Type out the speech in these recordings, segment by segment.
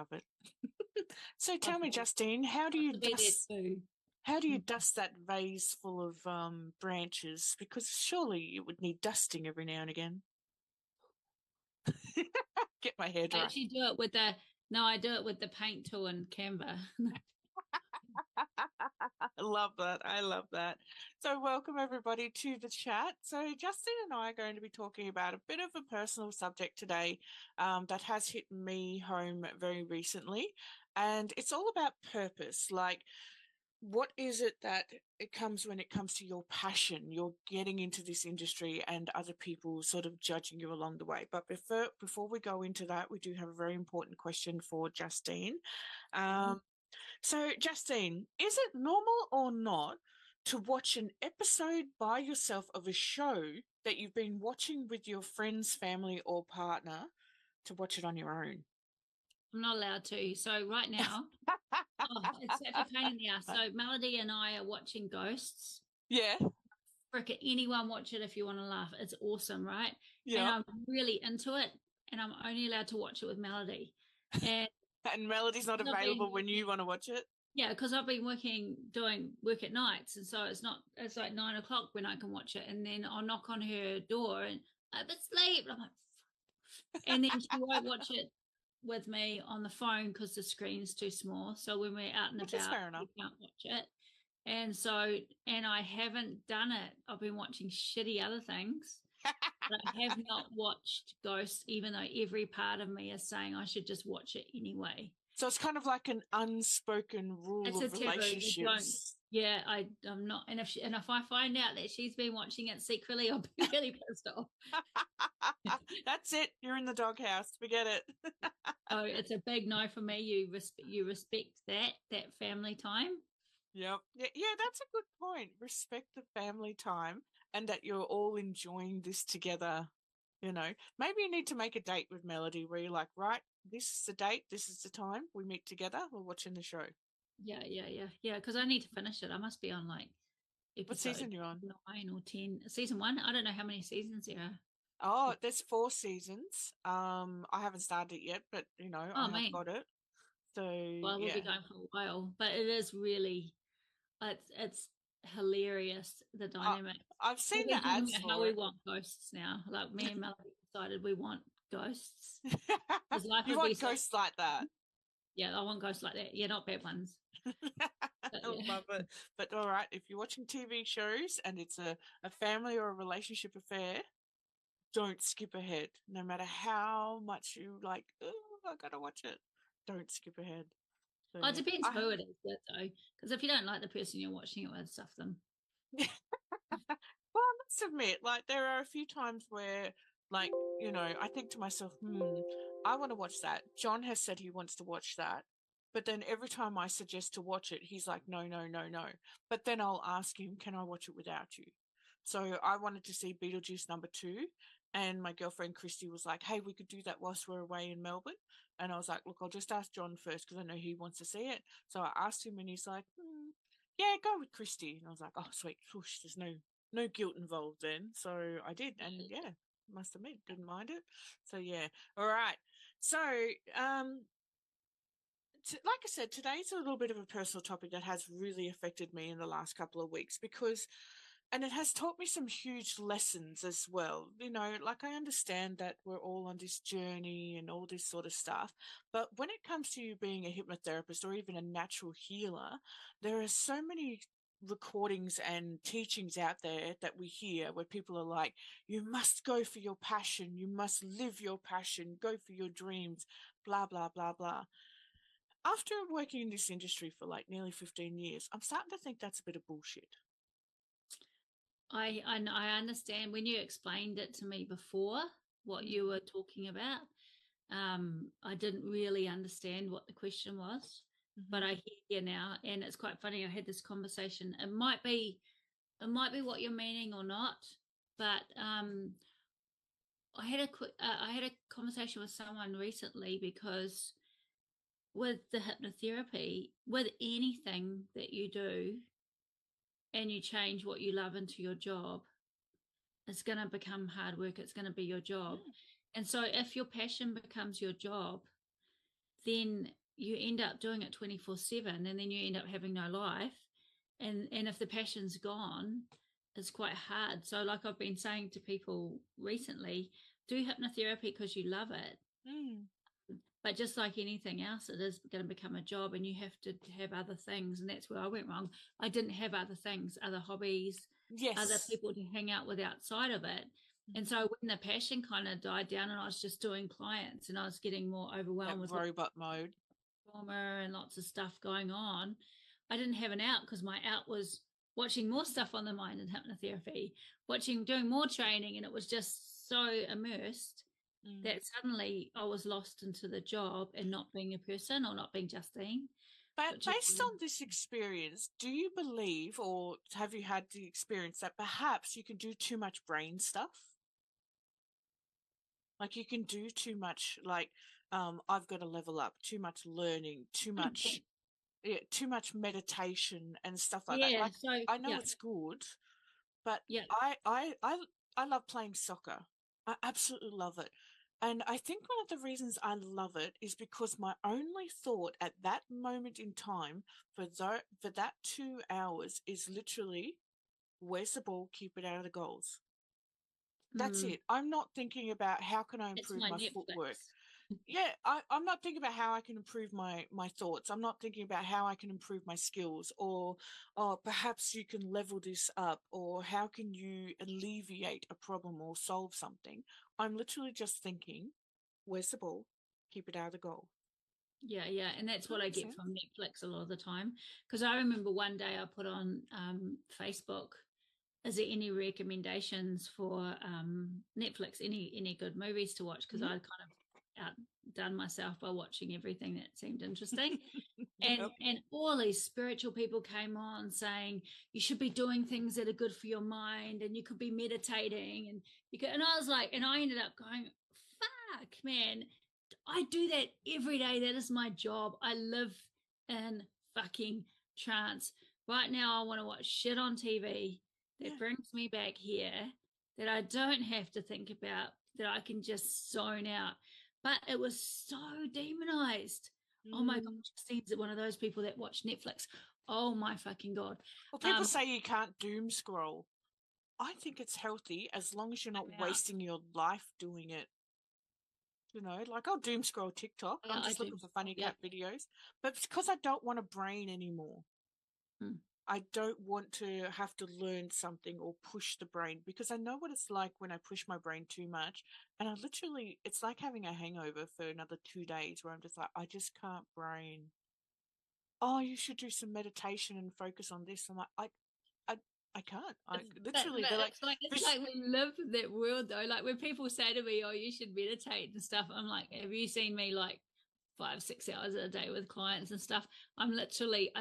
love it. So tell me, Justine, how do you dust that vase full of branches? Because surely it would need dusting every now and again. Get my hair dry. I actually do it with I do it with the paint tool and Canva. I love that. I love that. So welcome everybody to the chat. So Justine and I are going to be talking about a bit of a personal subject today that has hit me home very recently. And it's all about purpose. Like, what is it that it comes when it comes to your passion? You're getting into this industry and other people sort of judging you along the way. But before we go into that, we do have a very important question for Justine. So, Justine, is it normal or not to watch an episode by yourself of a show that you've been watching with your friends, family, or partner to watch it on your own? I'm not allowed to. So right now, it's such a pain in the ass. So Melody and I are watching Ghosts. Yeah. Frick, anyone watch it if you want to laugh. It's awesome, right? Yeah. And I'm really into it, and I'm only allowed to watch it with Melody. And and Melody's not available when you want to watch it. Yeah, because I've been doing work at nights, and so it's like 9 o'clock when I can watch it, and then I'll knock on her door and I'm asleep. I'm like, and then she won't watch it with me on the phone because the screen's too small. So when we're out and about, we can't watch it. And so, and I haven't done it. I've been watching shitty other things, but I have not watched Ghosts, even though every part of me is saying I should just watch it anyway. So it's kind of like an unspoken rule of relationships. Yeah, I'm not. And if I find out that she's been watching it secretly, I'll be really pissed off. That's it. You're in the doghouse. Forget it. Oh, it's a big no for me. You respect that family time. Yep. Yeah, that's a good point. Respect the family time and that you're all enjoying this together. You know, maybe you need to make a date with Melody where you're like, right, this is the date, this is the time, we meet together, we're watching the show. Yeah, because I need to finish it. I must be on like what season you're on? 9 or 10. Season 1. I don't know how many seasons there are. Oh, there's 4 seasons. I haven't started it yet, but you know, I have got it. So well, we'll be going for a while, but it is really, it's hilarious, the dynamic. I've seen the ads for how we want ghosts now. Like me and Melody decided we want ghosts. You want ghosts like that? Yeah, I want ghosts like that. Yeah, not bad ones. I love it. But all right, if you're watching TV shows and it's a family or a relationship affair, don't skip ahead. No matter how much you like, oh, I gotta watch it. Don't skip ahead. So, it depends who it is, though. Because if you don't like the person you're watching it with, stuff them. Well, I must admit, like there are a few times where, like, you know, I think to myself, I want to watch that. John has said he wants to watch that. But then every time I suggest to watch it, he's like, no. But then I'll ask him, can I watch it without you? So I wanted to see Beetlejuice #2. And my girlfriend Christy was like, hey, we could do that whilst we're away in Melbourne. And I was like, look, I'll just ask John first because I know he wants to see it. So I asked him and he's like, yeah, go with Christy. And I was like, oh, sweet. Whoosh, there's no guilt involved then. So I did. And yeah, must admit, didn't mind it. So yeah. All right. So, like I said, today's a little bit of a personal topic that has really affected me in the last couple of weeks because and it has taught me some huge lessons as well. You know, like I understand that we're all on this journey and all this sort of stuff. But when it comes to you being a hypnotherapist or even a natural healer, there are so many recordings and teachings out there that we hear where people are like, you must go for your passion. You must live your passion. Go for your dreams, blah, blah, blah, blah. After working in this industry for like nearly 15 years, I'm starting to think that's a bit of bullshit. I understand when you explained it to me before what you were talking about. I didn't really understand what the question was, but I hear you now, and it's quite funny. I had this conversation. It might be what you're meaning or not, but I had a conversation with someone recently because with the hypnotherapy, with anything that you do, and you change what you love into your job, it's going to become hard work. It's going to be your job. And so if your passion becomes your job, then you end up doing it 24/7, and then you end up having no life. And if the passion's gone, it's quite hard. So, like I've been saying to people recently, do hypnotherapy because you love it. Mm. But just like anything else, it is going to become a job, and you have to have other things. And that's where I went wrong. I didn't have other things, other hobbies, other Yes. people to hang out with outside of it. And so when the passion kind of died down and I was just doing clients and I was getting more That overwhelmed with robot mode. trauma and lots of stuff going on, I didn't have an out because my out was watching more stuff on the mind and hypnotherapy, doing more training. And it was just so immersed that suddenly I was lost into the job and not being a person or not being Justine, But which is based on this experience, do you believe, or have you had the experience that perhaps you can do too much brain stuff? Like you can do too much, like I've got to level up, too much learning, too much meditation and stuff like that. yeah. Like So I know yeah, it's good, but yeah. I love playing soccer. I absolutely love it. And I think one of the reasons I love it is because my only thought at that moment in time for that 2 hours is literally, where's the ball? Keep it out of the goals. That's Mm, it. I'm not thinking about how can I it's improve my my footwork. Netflix. Yeah, I'm not thinking about how I can improve my thoughts. I'm not thinking about how I can improve my skills, or perhaps you can level this up, or how can you alleviate a problem or solve something. I'm literally just thinking, where's the ball? Keep it out of the goal. Yeah, yeah, and that's That what I makes get sense. from Netflix a lot of the time. Because I remember one day I put on Facebook, is there any recommendations for Netflix, any good movies to watch? Because Hmm. I'd kind of outdone myself by watching everything that seemed interesting. and Yep. and all these spiritual people came on saying you should be doing things that are good for your mind, and you could be meditating, and you could, and I was like, and I ended up going, fuck man, I do that every day. That is my job. I live in fucking trance. Right now I want to watch shit on TV that Yeah. brings me back here, that I don't have to think about, that I can just zone out. But it was so demonized. Oh my God, Mm. Justine's one of those people that watch Netflix. Oh my fucking God. Well, people Um, say you can't doom scroll. I think it's healthy as long as you're not I'm out. wasting your life doing it. Like I'll doom scroll TikTok. Yeah, I'm I just do. looking for funny Yeah. cat videos. But it's because I don't want a brain anymore. Hmm. I don't want to have to learn something or push the brain because I know what it's like when I push my brain too much. And it's like having a hangover for another 2 days where I'm just like, I just can't brain. Oh, you should do some meditation and focus on this. I'm like, I, I can't. I literally, they're like, It's this. like we live in that world though. Like when people say to me, "Oh, you should meditate and stuff," I'm like, "Have you seen me like 5, 6 hours a day with clients and stuff?" I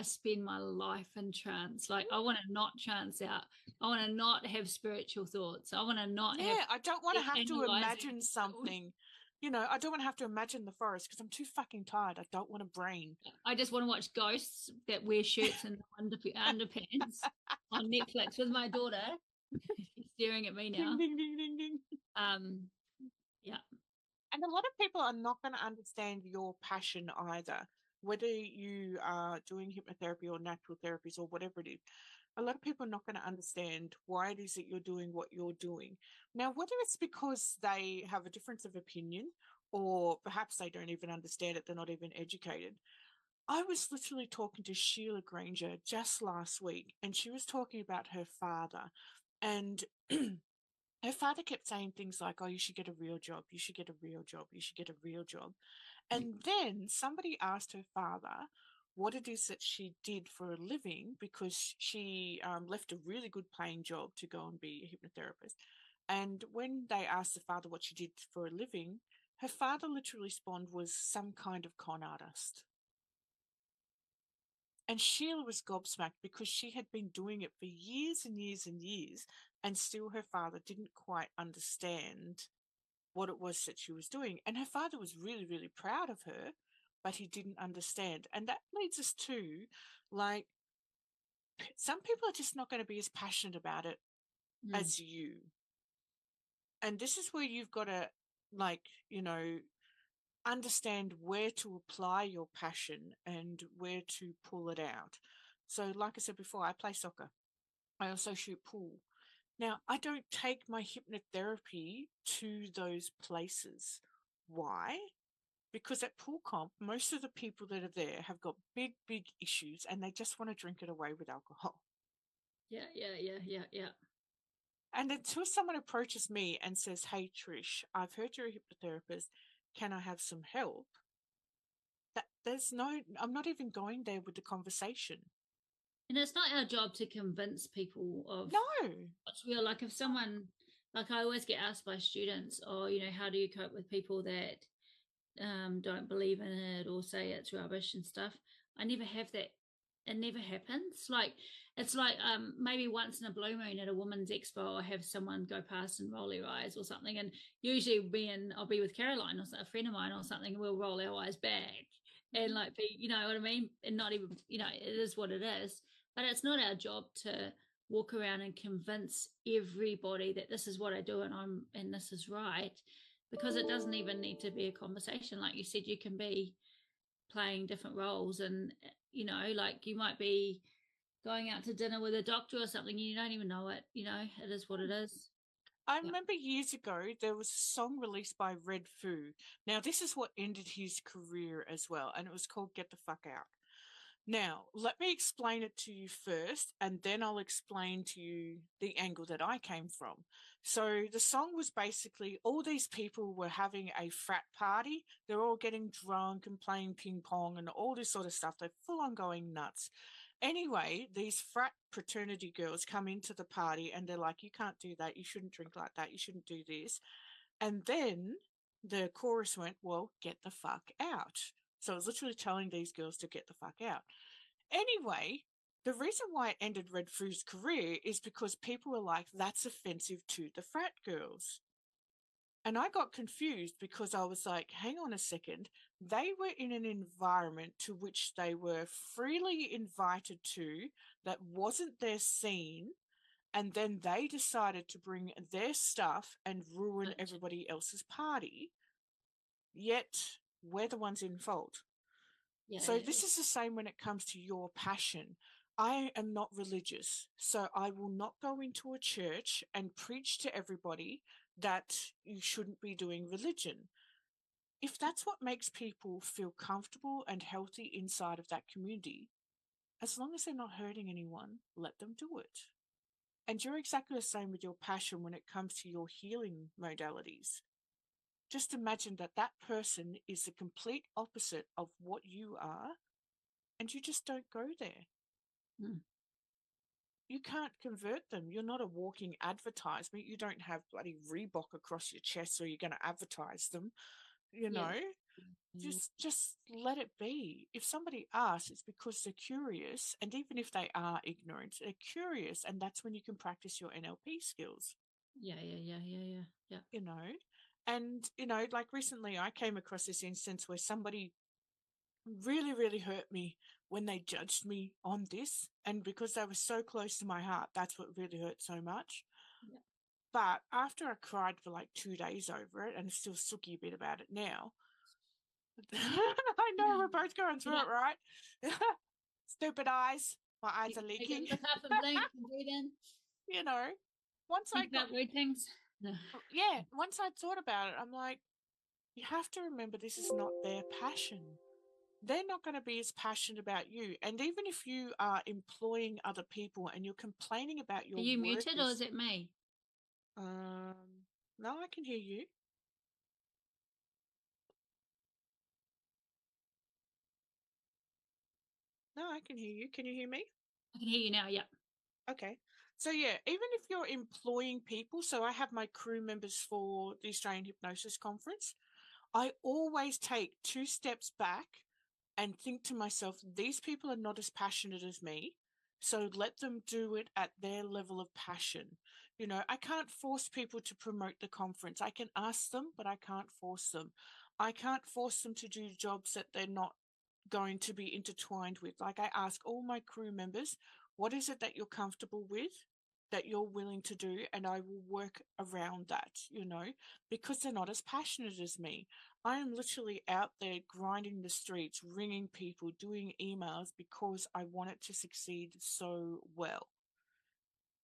spend my life in trance. Like I want to not trance out. I want to not have spiritual thoughts. I want to not have Yeah, I don't want to have to analyzing imagine the world. something. I don't want to have to imagine the forest because I'm too fucking tired. I don't want a brain. I just want to watch ghosts that wear shirts and underpants on Netflix with my daughter. She's staring at me Ding, now. ding, ding, ding, ding. Um, yeah. And a lot of people are not going to understand your passion either, whether you are doing hypnotherapy or natural therapies or whatever it is. A lot of people are not going to understand why it is that you're doing what you're doing. Now, whether it's because they have a difference of opinion or perhaps they don't even understand it, they're not even educated. I was literally talking to Sheila Granger just last week, and she was talking about her father. And her father kept saying things like, oh, you should get a real job. You should get a real job. You should get a real job. And then somebody asked her father what it is that she did for a living because she left a really good paying job to go and be a hypnotherapist. And when they asked the father what she did for a living, her father literally responded was some kind of con artist. And Sheila was gobsmacked because she had been doing it for years and years and years, and still her father didn't quite understand what it was that she was doing. And her father was really, really proud of her, but he didn't understand. And that leads us to like, some people are just not going to be as passionate about it Mm. as you. And this is where you've got to, like, understand where to apply your passion and where to pull it out. So, like I said before, I play soccer. I also shoot pool. Now, I don't take my hypnotherapy to those places. Why? Because at pool comp, most of the people that are there have got big, big issues and they just want to drink it away with alcohol. Yeah. And until someone approaches me and says, "Hey, Trish, I've heard you're a hypnotherapist. Can I have some help?" I'm not even going there with the conversation. And it's not our job to convince people of No. what's real. Like if someone, like I always get asked by students, or how do you cope with people that don't believe in it or say it's rubbish and stuff? I never have that. It never happens. Like it's like maybe once in a blue moon at a women's expo, I have someone go past and roll their eyes or something, and usually I'll be with Caroline or a friend of mine or something, and we'll roll our eyes back and like be, you know what I mean, and not even, it is what it is. But it's not our job to walk around and convince everybody that this is what I do and this is right, because it doesn't even need to be a conversation. Like you said, you can be playing different roles, and like you might be going out to dinner with a doctor or something, you don't even know it. It is what it is. I Yeah. remember years ago there was a song released by Red Foo. Now, this is what ended his career as well, and it was called Get the Fuck Out. Now, let me explain it to you first, and then I'll explain to you the angle that I came from. So, the song was basically all these people were having a frat party. They're all getting drunk and playing ping pong and all this sort of stuff. They're full on going nuts. Anyway, these frat fraternity girls come into the party and they're like, "You can't do that. You shouldn't drink like that. You shouldn't do this." And then the chorus went, "Well, get the fuck out." So it was literally telling these girls to get the fuck out. Anyway, the reason why it ended Red Foo's career is because people were like, "That's offensive to the frat girls." And I got confused because I was like, hang on a second. They were in an environment to which they were freely invited to that wasn't their scene. And then they decided to bring their stuff and ruin everybody else's party. Yet we're the ones in fault. So Yeah. this is the same when it comes to your passion. I am not religious, so I will not go into a church and preach to everybody that you shouldn't be doing religion. If that's what makes people feel comfortable and healthy inside of that community, as long as they're not hurting anyone, let them do it. And you're exactly the same with your passion when it comes to your healing modalities. Just imagine that that person is the complete opposite of what you are, and you just don't go there. Mm. You can't convert them. You're not a walking advertisement. You don't have bloody Reebok across your chest or you're going to advertise them, you Yeah. know. Yeah. Just let it be. If somebody asks, it's because they're curious, and even if they are ignorant, they're curious, and that's when you can practice your NLP skills, Yeah. you know. And like recently I came across this instance where somebody really, really hurt me when they judged me on this. And because they were so close to my heart, that's what really hurt so much. Yeah. But after I cried for like 2 days over it, and still sooky a bit about it now, I know we're both going through Yeah. it, right? Stupid eyes. My eyes You are can take a leaking. look up and blink and breathe in. you know, once I Think got, about weird things. No. yeah, once I thought about it, I'm like, you have to remember this is not their passion. They're not going to be as passionate about you. And even if you are employing other people and you're complaining about Are your you muted or workers, is it me? no, I can hear you. No, I can hear you. Can you hear me? I can hear you now. Yeah. Okay. So yeah, even if you're employing people, so I have my crew members for the Australian Hypnosis Conference, I always take 2 steps back and think to myself, these people are not as passionate as me. So let them do it at their level of passion. I can't force people to promote the conference. I can ask them, but I can't force them. I can't force them to do jobs that they're not going to be intertwined with. Like I ask all my crew members, what is it that you're comfortable with? that you're willing to do, and I will work around that, because they're not as passionate as me. I am literally out there grinding the streets, ringing people, doing emails because I want it to succeed so well.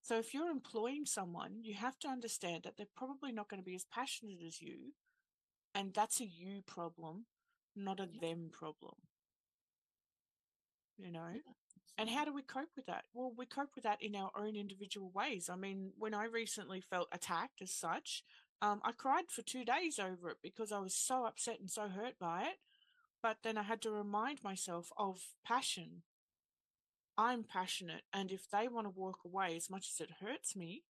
So if you're employing someone, you have to understand that they're probably not going to be as passionate as you, and that's a you problem, not a Yeah. them problem, you know? Yeah. And how do we cope with that? Well, we cope with that in our own individual ways. I mean, when I recently felt attacked as such, I cried for 2 days over it because I was so upset and so hurt by it. But then I had to remind myself of passion. I'm passionate. And if they want to walk away as much as it hurts me,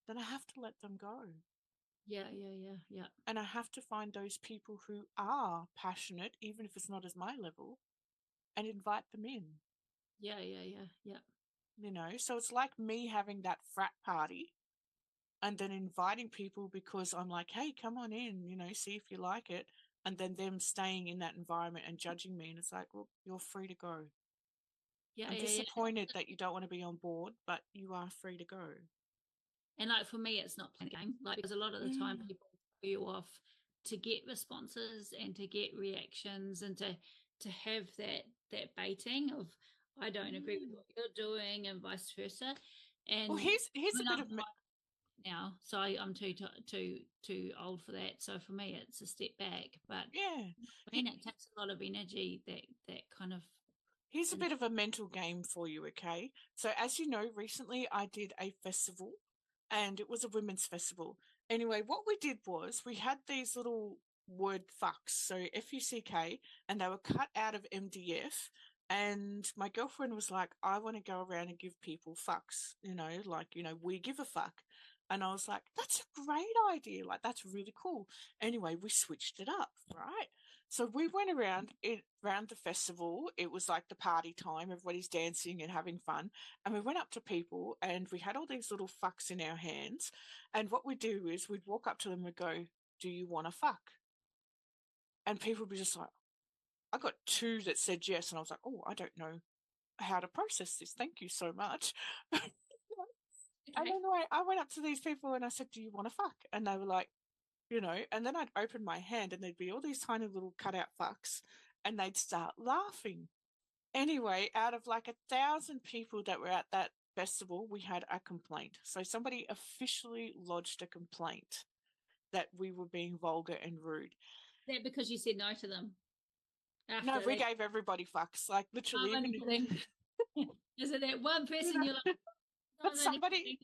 then I have to let them go. Yeah, yeah, yeah, yeah. And I have to find those people who are passionate, even if it's not as my level, and invite them in. Yeah, yeah, yeah, yeah. So it's like me having that frat party and then inviting people because I'm like, hey, come on in, see if you like it. And then them staying in that environment and judging me. And it's like, well, you're free to go. Yeah, I'm yeah, yeah. disappointed that you don't want to be on board, but you are free to go. And like for me, it's not playing the game. Like because a lot of the time Mm. people throw you off to get responses and to get reactions and to have that baiting of I don't agree with Mm. what you're doing and vice versa. Well, And here's a when bit I'm of now, so I'm too old for that. So for me, it's a step back. But yeah. I mean, it takes a lot of energy that kind of. Here's a bit of a mental game for you, okay? So, as you know, recently I did a festival and it was a women's festival. Anyway, what we did was we had these little word fucks, so FUCK, and they were cut out of MDF. And my girlfriend was like, I want to go around and give people fucks, we give a fuck. And I was like, that's a great idea. Like, that's really cool. Anyway, we switched it up, right? So we went around the festival. It was like the party time. Everybody's dancing and having fun. And we went up to people and we had all these little fucks in our hands. And what we do is we'd walk up to them and go, do you want to fuck? And people would be just like, I got two that said yes. And I was like, oh, I don't know how to process this. Thank you so much. And Okay. then I went up to these people and I said, do you want to fuck? And they were like, and then I'd open my hand and there'd be all these tiny little cutout fucks and they'd start laughing. Anyway, out of like 1,000 people that were at that festival, we had a complaint. So somebody officially lodged a complaint that we were being vulgar and rude. Is that because you said no to them No, after we they? gave everybody fucks, like literally, I'm only even, kidding. Is it that one you person know, you're like, no, but I'm only kidding?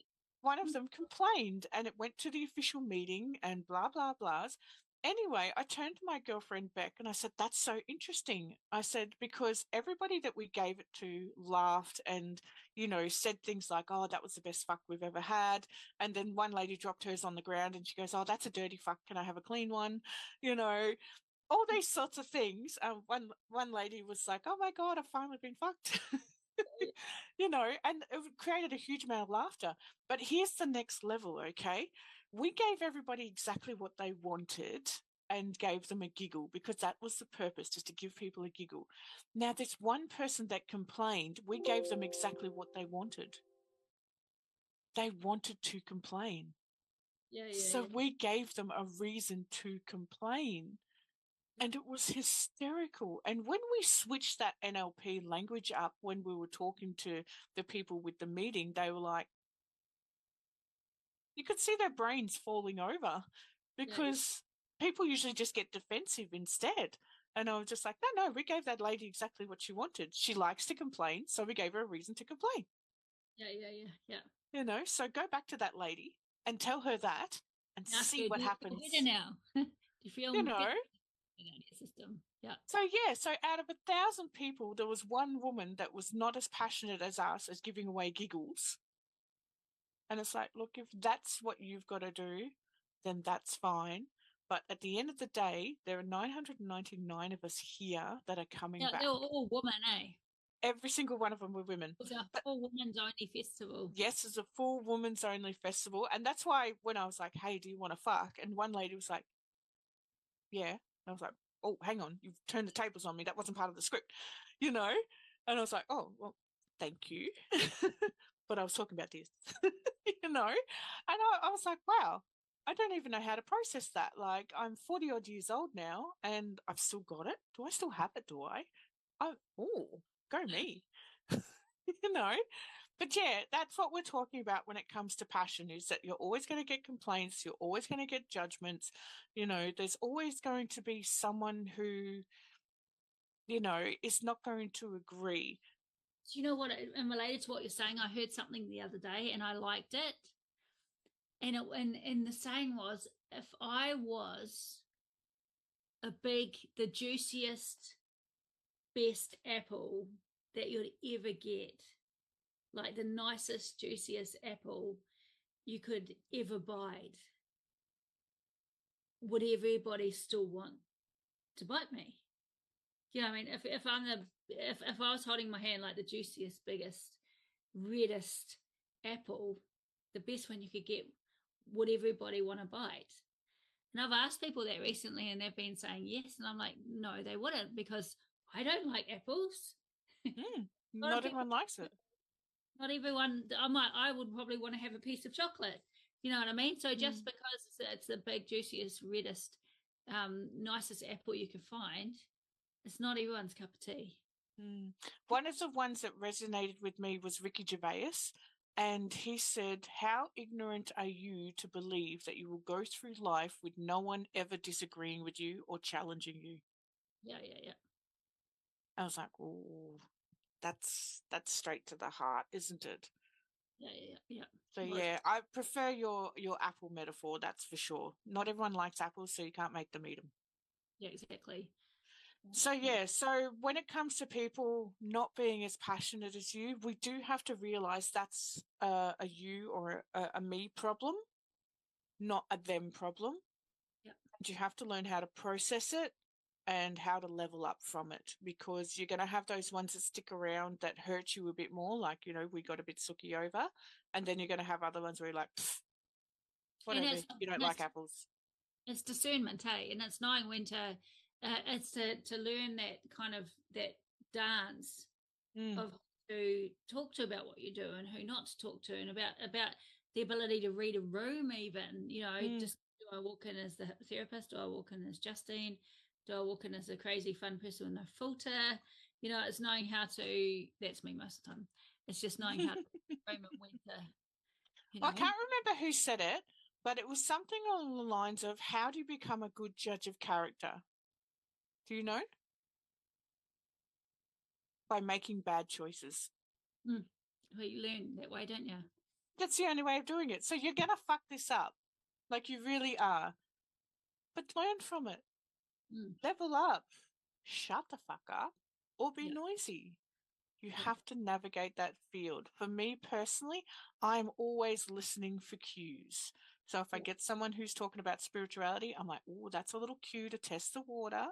one of them complained and it went to the official meeting and blah, blah, blahs. Anyway, I turned to my girlfriend Beck and I said, that's so interesting. I said, because everybody that we gave it to laughed and, said things like, oh, that was the best fuck we've ever had. And then one lady dropped hers on the ground and she goes, oh, that's a dirty fuck. Can I have a clean one? You know, all these sorts of things. One lady was like, oh my God, I've finally been fucked. And it created a huge amount of laughter. But here's the next level, okay? We gave everybody exactly what they wanted and gave them a giggle because that was the purpose, just to give people a giggle. Now, this one person that complained, we gave them exactly what they wanted. They wanted to complain. Yeah, yeah, So yeah. we gave them a reason to complain. And it was hysterical. And when we switched that NLP language up, when we were talking to the people with the meeting, they were like, you could see their brains falling over Yeah, yeah, because people usually just get defensive instead. And I was just like, no, no, we gave that lady exactly what she wanted. She likes to complain, so we gave her a reason to complain. yeah, yeah, yeah, yeah. So go back to that lady and tell her that and Ask see her, what do you feel better happens. now? Do you feel You better know, in your system? Yeah. so out of 1,000 people, there was one woman that was not as passionate as us as giving away giggles. And it's like, look, if that's what you've got to do, then that's fine. But at the end of the day, there are 999 of us here that are coming Yeah, they were back. all women, eh? Every single one of them were women. It was a But full women's only festival. yes, it's a full women's only festival. And that's why when I was like, hey, do you want to fuck? And one lady was like, yeah. I was like, oh, hang on, you've turned the tables on me. That wasn't part of the script, you know? And I was like, oh, well, thank you. but I was talking about this, And I was like, wow, I don't even know how to process that. Like, I'm 40 odd years old now and I've still got it. Do I still have it? Do I? Oh, go me. you know, but yeah, that's what we're talking about when it comes to passion is that you're always going to get complaints. You're always going to get judgments. There's always going to be someone who, is not going to agree. Do you know what? And related to what you're saying, I heard something the other day and I liked it. And the saying was, if I was the juiciest, best apple that you'd ever get, like the nicest, juiciest apple you could ever bite, would everybody still want to bite me? You know what I mean? If I was holding my hand like the juiciest, biggest, reddest apple, the best one you could get, would everybody want to bite? And I've asked people that recently and they've been saying yes. And I'm like, no, they wouldn't because I don't like apples. Not everyone likes it. Not everyone, I would probably want to have a piece of chocolate. You know what I mean? So just because it's the big, juiciest, reddest, nicest apple you can find, it's not everyone's cup of tea. One of the ones that resonated with me was Ricky Gervais. And he said, how ignorant are you to believe that you will go through life with no one ever disagreeing with you or challenging you? Yeah. I was like, oh, that's straight to the heart, isn't it? Yeah. So Well, yeah, I prefer your apple metaphor, that's for sure. Not everyone likes apples, so you can't make them eat them. yeah, exactly. So yeah, so when it comes to people not being as passionate as you, we do have to realize that's a you or a me problem, not a them problem. Yeah. And you have to learn how to process it and how to level up from it because you're going to have those ones that stick around that hurt you a bit more, like, we got a bit sooky over. And then you're going to have other ones where you're like, And whatever, you don't like apples. it's discernment, hey, and it's knowing when to, it's to learn that kind of that dance of who talk to about what you do and who not to talk to, and about the ability to read a room, even just do I walk in as the therapist, do I walk in as Justine, do I walk in as a crazy fun person with no filter? It's knowing how to. That's me most of the time. It's just knowing how to room and when to. I can't remember who said it, but it was something along the lines of how do you become a good judge of character? Do you know? By making bad choices. Well, you learn that way, don't you? That's the only way of doing it. So you're going to fuck this up. Like you really are. But learn from it. Level up. Shut the fuck up or be noisy. You have to navigate that field. For me personally, I'm always listening for cues. So if I get someone who's talking about spirituality, I'm like, oh, that's a little cue to test the water.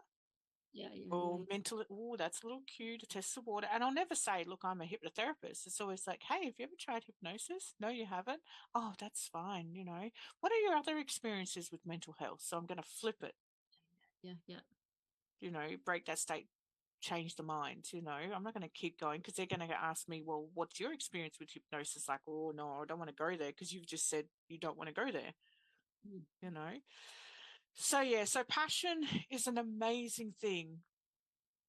Or mental, oh, that's a little cue to test the water. And I'll never say, look, I'm a hypnotherapist. It's always like, hey, have you ever tried hypnosis? No, you haven't. Oh, that's fine. What are your other experiences with mental health? So I'm going to flip it. Yeah. Break that state, change the mind. I'm not going to keep going because they're going to ask me, well, what's your experience with hypnosis? Like, oh, no, I don't want to go there because you've just said you don't want to go there. So, yeah, so passion is an amazing thing.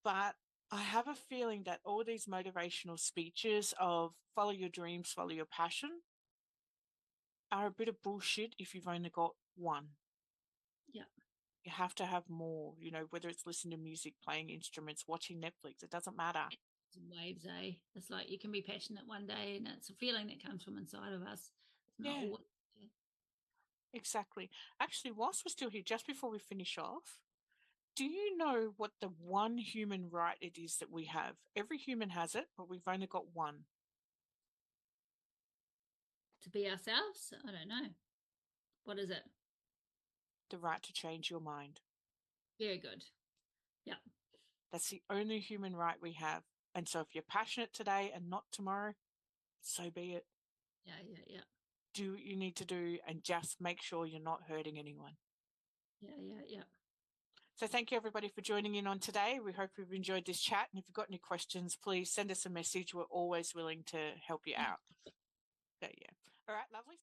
But I have a feeling that all these motivational speeches of follow your dreams, follow your passion are a bit of bullshit if you've only got one. Yeah. You have to have more, whether it's listening to music, playing instruments, watching Netflix, it doesn't matter. Waves, eh? It's like you can be passionate one day and it's a feeling that comes from inside of us. It's not always. Exactly. Actually, whilst we're still here, just before we finish off, do you know what the one human right it is that we have? Every human has it, but we've only got one. To be ourselves? I don't know. What is it? The right to change your mind. Very good. Yeah. That's the only human right we have. And so if you're passionate today and not tomorrow, so be it. Yeah. Do what you need to do and just make sure you're not hurting anyone. Yeah. So thank you everybody for joining in on today. We hope you've enjoyed this chat. And if you've got any questions, please send us a message. We're always willing to help you out. There you go. All right, lovely.